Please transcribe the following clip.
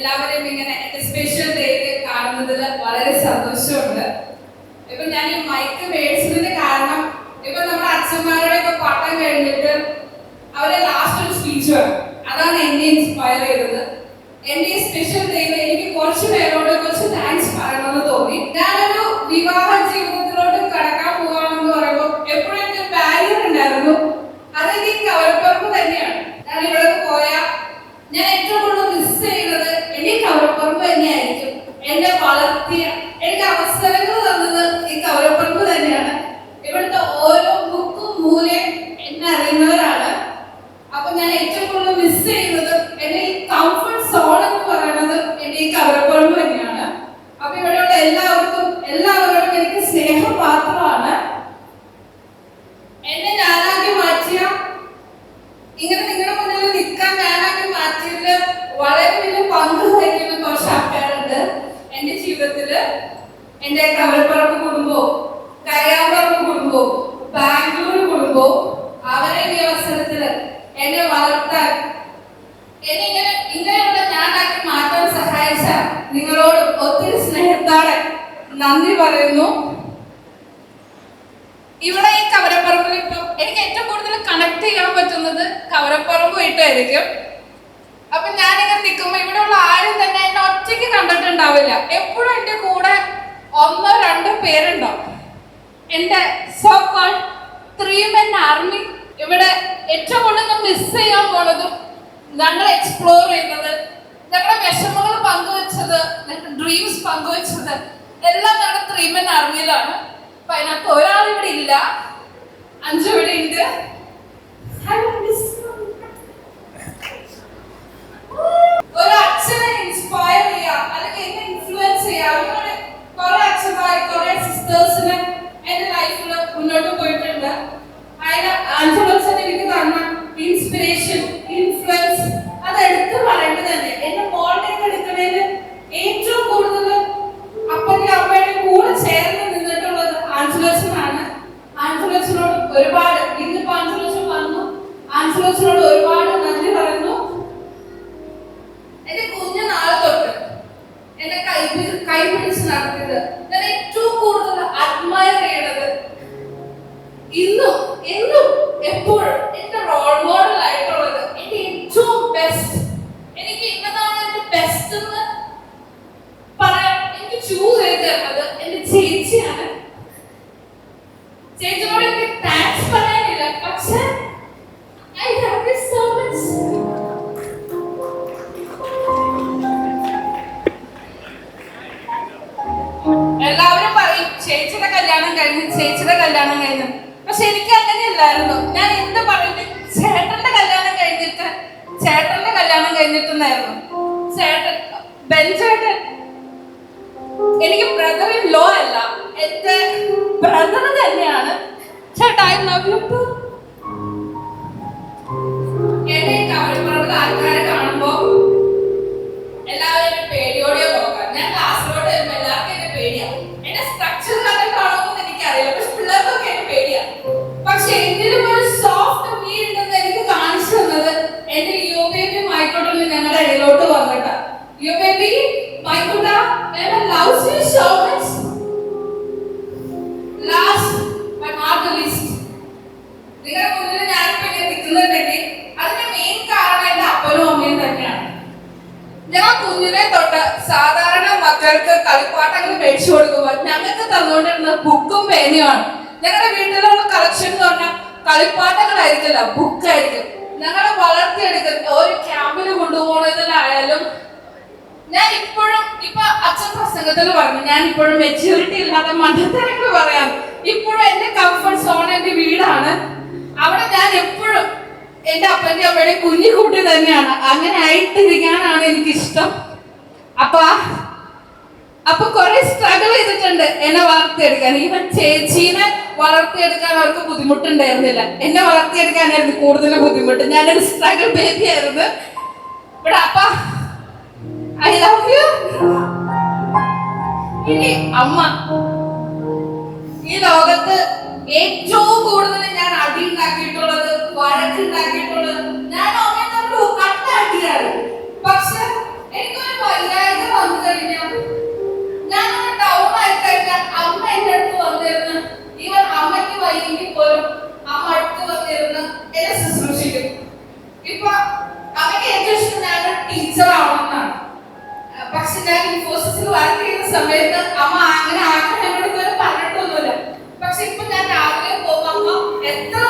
എല്ലാവരെയും ഇങ്ങനെ എന്റെ സ്പെഷ്യൽ ഡേയിൽ കാണുന്നതിൽ വളരെ സന്തോഷമുണ്ട്. ഇപ്പൊ ഞാൻ ഈ മൈക്ക് മേടിച്ചതിന്റെ കാരണം ഇപ്പൊ നമ്മുടെ അച്ഛന്മാരുടെ ഒക്കെ പട്ടം കഴിഞ്ഞിട്ട് അവരെ ലാസ്റ്റ് ഒരു സ്പീച്ച് വേണം. അതാണ് എന്നെ ഇൻസ്പയർ ചെയ്തത്. എന്റെ ഈ സ്പെഷ്യൽ ഡേയിൽ എനിക്ക് കുറച്ച് പേരോട് കുറച്ച് താങ്ക്സ് പറയണമെന്ന് തോന്നി. ഞാനൊരു വിവാഹ ജീവിതത്തിലോട്ട് കടക്കാൻ പോവാണെന്ന് പറയുമ്പോൾ എപ്പോഴും എനിക്ക് ബാരിയർ ഉണ്ടായിരുന്നു. അതെനിക്ക് കവലപ്പറമ്പ് തന്നെയാണ്. ഞാൻ ഇവിടെ പോയാൽ ഞാൻ ഏറ്റവും കൂടുതൽ മിസ് ചെയ്യുന്നത് എന്റെ കവലപ്പറമ്പ് തന്നെയായിരിക്കും. എന്നെ വളർത്തിയ എനിക്ക് അവസരങ്ങൾ തന്നത് ഈ കവലപ്പറമ്പ് തന്നെയാണ്. ഇവിടുത്തെ ഓരോ മുക്കും മൂലയും എന്നെ അറിയുന്നവരാണ്. അപ്പൊ ഞാൻ ഏറ്റവും കൂടുതൽ മിസ് ചെയ്യുന്നത് എന്റെ ഈ കംഫർട്ട് സോൺ എന്ന് പറയുന്നത് എന്റെ ഈ കവലപ്പറമ്പ് തന്നെയാണ്. അപ്പൊ ഇവിടെയുള്ള എല്ലാവരോടും എനിക്ക് സ്നേഹം മാത്രമാണ്. എന്നെ ഞാനാക്കി മാറ്റിയ ഇങ്ങനെ നിങ്ങളുടെ മുന്നിൽ നിൽക്കാൻ ഞാനാക്കി മാറ്റിയതിൽ വളരെ വലിയ പങ്ക് വഹിക്കുന്ന കുറച്ച് ആൾക്കാരുണ്ട് എന്റെ ജീവിതത്തില്. എന്റെ കവലപ്പറമ്പ് കുടുംബവും കരയാമ്പറമ്പ് കുടുംബവും ബാംഗ്ലൂർ കുടുംബവും അവരെ ഈ അവസരത്തില് എന്നെ വളർത്താൻ എന്നെ ഇങ്ങനെയുള്ള ഞാനാക്കി മാറ്റാൻ സഹായിച്ച നിങ്ങളോട് ഒത്തിരി സ്നേഹത്തോടെ നന്ദി പറയുന്നു. ഇവിടെ ഈ കവലപ്പറമ്പിൽ ഇപ്പം എനിക്ക് ഏറ്റവും കൂടുതൽ കണക്ട് ചെയ്യാൻ പറ്റുന്നത് കവലപ്പറമ്പുമായിട്ടായിരിക്കും. അപ്പൊ ഞാനിങ്ങനെ നിൽക്കുമ്പോൾ ഇവിടെയുള്ള ആരും തന്നെ എന്നെ ഒറ്റയ്ക്ക് കണ്ടിട്ടുണ്ടാവില്ല. എപ്പോഴും എൻ്റെ കൂടെ 1-2 പേരുണ്ടാവും. എൻ്റെ സോ കോൾഡ് 3 men ആർമി. ഇവിടെ ഏറ്റവും കൂടുതൽ മിസ് ചെയ്യാൻ പോണതും ഞങ്ങൾ എക്സ്പ്ലോർ ചെയ്യുന്നത് ഞങ്ങളുടെ വിഷമങ്ങൾ പങ്കുവെച്ചത് ഞങ്ങളുടെ ഡ്രീംസ് പങ്കുവെച്ചത് എല്ലാം ഞങ്ങളുടെ 3 men ആർമിയിലാണ്. അപ്പൊ അതിനകത്ത് ഒരാൾ ഇവിടെ ഇല്ല, 5 ഇവിടെ ഉണ്ട്. ഒരു അച്ഛനെ ഇൻസ്പയർ ചെയ്യാം അല്ലെങ്കിൽ എന്നെ ഇൻഫ്ലുവൻസ് ചെയ്യാം. അങ്ങനെ കുറെ അച്ഛന്മാർ കുറെ സിസ്റ്റേഴ്സിന് എന്റെ ലൈഫിൽ മുന്നോട്ട് പോയിട്ടുണ്ട്. അതിന് അച്ഛൻ എനിക്ക് തന്ന ഇൻസ്പിറേഷൻ ഇൻഫ്ലുവൻസ് അത് എടുത്തു പറയേണ്ടത് തന്നെ. എന്റെ മോളിലേക്ക് എടുക്കുന്നതിന് ഏറ്റവും കൂടുതൽ അപ്പന്റെ അമ്മയുടെ കൂടെ ചേർന്ന് നിന്നിട്ടുള്ളത് ആഞ്ചലോച്ചനാണ്. ആഞ്ചലോച്ചനോട് ഒരുപാട് ഇന്നിപ്പോ ആഞ്ചലോച്ചൻ വന്നു. ആഞ്ചലോച്ചനോട് ഒരുപാട് നന്ദി പറയുന്നു. എന്റെ കുഞ്ഞു നാളെ തൊട്ട് എന്നെ കൈപിടിച്ച് നടത്തിയത് ഞാൻ ഏറ്റവും കൂടുതൽ അഡ്മയർ ചെയ്യണത് ഇന്നും എന്നും എപ്പോഴും എന്റെ റോൾ മോഡൽ ആയിട്ടുള്ളത് എന്റെ ഏറ്റവും ബെസ്റ്റ്. എനിക്ക് ഇന്നതാണ് എന്റെ ബെസ്റ്റ് എന്ന് പറയാൻ എനിക്ക് ചൂസ് ചെയ്ത് തരുന്നത് എന്റെ ചേച്ചിയാണ്. ചേച്ചിയോട് എനിക്ക് താങ്ക്സ് പറയാനില്ല, പക്ഷെ I love you so much. എല്ലാവരും പറയും ചേച്ചിയുടെ കല്യാണം കഴിഞ്ഞു. പക്ഷെ എനിക്ക് അങ്ങനെയല്ലായിരുന്നു. ഞാൻ എന്ത് പറയുന്നത് ചേട്ടന്റെ കല്യാണം കഴിഞ്ഞിട്ടുണ്ടായിരുന്നു. ചേട്ടൻ ബെൻചേട്ടൻ എനിക്ക് ബ്രദർ ഇൻ ലോ അല്ല, എന്റെ ബ്രദർ തന്നെയാണ്. ചേട്ടാ ഐ ലവ് യു ടു. എന്നെ കവലപ്പറമ്പിൽ ആൾക്കാരെ കാണുമ്പോ എല്ലാവരും പേടിയോടെ നോക്കാം. ഞാൻ ക്ലാസ്സിലോട്ട് വരുമ്പോ എല്ലാവർക്കും എന്നെ പേടിയാണ്. എന്റെ സ്ട്രക്ചർ കണ്ടിട്ടാണോന്ന് എനിക്കറിയില്ല, പക്ഷെ പിള്ളേർക്കൊക്കെ എന്നെ പേടിയാണ്. പക്ഷെ എന്തിനും ഒരു സോഫ്റ്റ് മീ ഉണ്ടെന്ന് എനിക്ക് കാണിച്ചു തന്നത് എന്റെ യു ബേബി മൈക്കോട്ടിൽ ഞങ്ങളുടെ ഇടയിലോട്ട് വന്നിട്ടാ. യു ബേബി മൈക്കോട്ട loves you so much. Last but not the least, നിങ്ങളുടെ മുന്നിൽ ഞാനിപ്പോ ഇങ്ങനെ നിൽക്കുന്നുണ്ടെങ്കിൽ അതിന്റെ മെയിൻ കാരണം എന്റെ അപ്പനും അമ്മയും തന്നെയാണ്. ഞാൻ കുഞ്ഞിനെ തൊട്ട് സാധാരണ മക്കൾക്ക് കളിപ്പാട്ടങ്ങൾ മേടിച്ചു കൊടുക്കുമ്പോൾ ഞങ്ങൾക്ക് തന്നുകൊണ്ടിരുന്ന ബുക്കും പേനയുമാണ്. ഞങ്ങളുടെ വീട്ടിലുള്ള കളക്ഷൻ എന്ന് പറഞ്ഞാൽ കളിപ്പാട്ടങ്ങളായിരിക്കില്ല, ബുക്കായിരിക്കും. ഞങ്ങളെ വളർത്തിയെടുക്കുന്ന ഒരു ക്യാമ്പിന് കൊണ്ടുപോകുന്നതിലായാലും ഞാൻ ഇപ്പോഴും ഇപ്പൊ അച്ഛൻ പ്രസംഗത്തിൽ പറഞ്ഞു ഞാൻ ഇപ്പോഴും മെച്യൂരിറ്റി ഇല്ലാതെ മണ്ടത്തരങ്ങൾ പറയാം. ഇപ്പോഴും എന്റെ കംഫർട്ട് സോൺ എന്റെ വീടാണ്. അവിടെ ഞാൻ എപ്പോഴും എന്റെ അപ്പന്റെ അമ്മയുടെ കുഞ്ഞിക്കുട്ടി തന്നെയാണ്. അങ്ങനെ ആയിട്ടിരിക്കാനാണ് എനിക്കിഷ്ടം. അപ്പൊ കുറെ സ്ട്രഗിൾ ചെയ്തിട്ടുണ്ട് എന്നെ വളർത്തിയെടുക്കാൻ. ഈവൻ ചേച്ചീനെ വളർത്തിയെടുക്കാൻ അവർക്ക് ബുദ്ധിമുട്ടുണ്ടായിരുന്നില്ല, എന്നെ വളർത്തിയെടുക്കാനായിരുന്നു കൂടുതൽ ബുദ്ധിമുട്ട്. ഞാനൊരു സ്ട്രഗിൾ ബേബി ആയിരുന്നു. ഇവിടെ I love you. ഇനി അമ്മ, ഈ ലോകത്ത് ഏറ്റവും കൂടുതൽ ഞാൻ അടി ഉണ്ടാക്കിയിട്ടുള്ളത് വഴക്കുണ്ടാക്കിയിട്ടുള്ളത് ഞാൻ അമ്മ കട്ടാക്കിയാണ്. പക്ഷെ എനിക്കൊരു ഞാൻ ഇൻഫോസിസിൽ വർക്ക് ചെയ്യുന്ന സമയത്ത് അമ്മ അങ്ങനെ ആഗ്രഹങ്ങളൊന്നും പറഞ്ഞിട്ടൊന്നുമില്ല. പക്ഷെ ഇപ്പൊ ഞാൻ രാവിലെ പോകുമ്പോ അമ്മ എത്ര